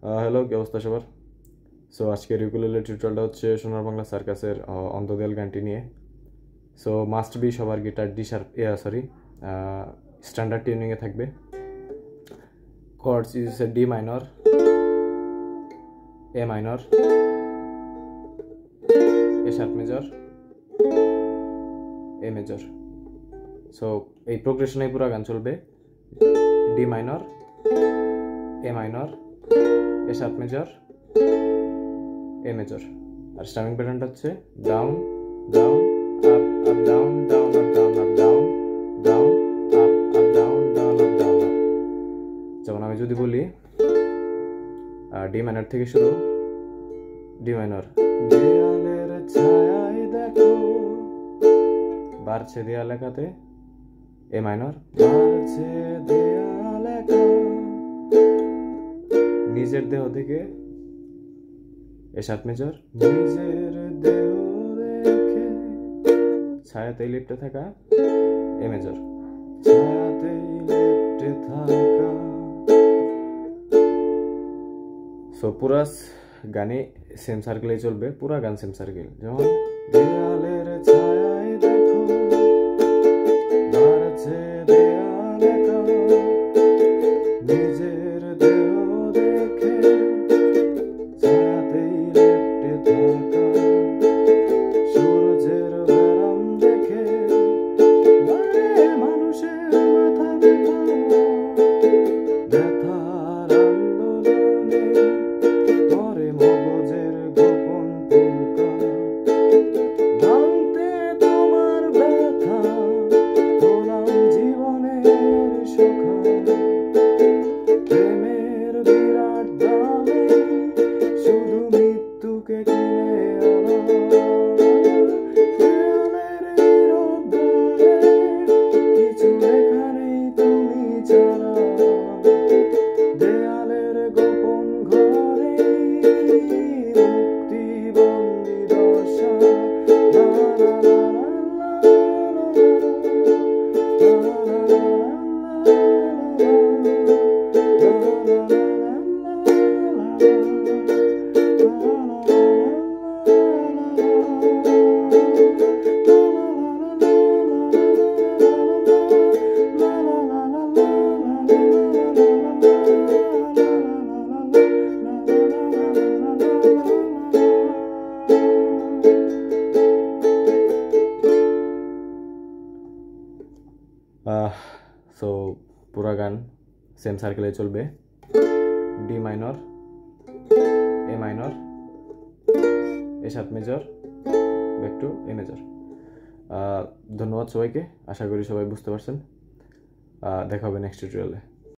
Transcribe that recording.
Hello, কি অবস্থা সবার? সো আজকের ইউকুলেলে টিউটোরিয়ালটা হচ্ছে সোনার বাংলা সার্কাসের অন্তদেল গানটি নিয়ে। সো মাস্ট বি সবার গিটার ডি শার্প স্ট্যান্ডার্ড টিউনিংয়ে থাকবে। Chords is D minor, A minor, A sharp major, A major. So এই প্রোগ্রেশনে পুরো গান চলবে। D minor, A minor, A sharp major, A major. আর স্টামিং প্যাটার্নটা হচ্ছে down down up up down down up down up down down up up down down up down up. যেমন আমি যদি বলি ডি মাইনর থেকে শুরু। ডি মাইনর, দেয়ালের ছায়ায় দেখো, বাড়ছে দেয়াল একাতে। এ মাইনর, বাড়ছে দেয়াল একা, নিজের দেহ থেকে। এ শার্প মেজর, নিজের দেহ দেখে, ছায়াতেই লিপ্টে থাকা। এ মেজর, ছায়াতেই লিপ্টে থাকা। সো পুরা গানে সেম সার্কেলেই চলবে, পুরা গান সেম সার্কেল। যেমন দেয়ালের ছায়ায় দেখো, বাড়ছে দেয়াল একা, নিজের দেহ দেখে, ছায়াতেই লিপ্টে থাকা, সূর্যের ব্যারাম দেখে, বাড়ে মানুষের মাথা ব্যথা, ব্যথার আন্দোলনে পরে মগজের গোপন পোকা, ভাঙতে তোমার ব্যথা, হলাম জীবনের সখা, প্রেমের বিরাট দামে শুধু মৃত্যুকে কিনে আনা, দেয়ালের নীরব দ্বারে কিছু লেখা নেই তুমি ছাড়া, দেয়ালের গোপন ঘরে মুক্তি বন্দি দশা, লা লা লা লা সো পুরা গান সেম সার্কেলে চলবে। D minor, A minor, A sharp major, back to a major. ধন্যবাদ সবাইকে, আশা করি সবাই বুঝতে পারছেন। দেখা হবে নেক্সট টিউটোরিয়ালে।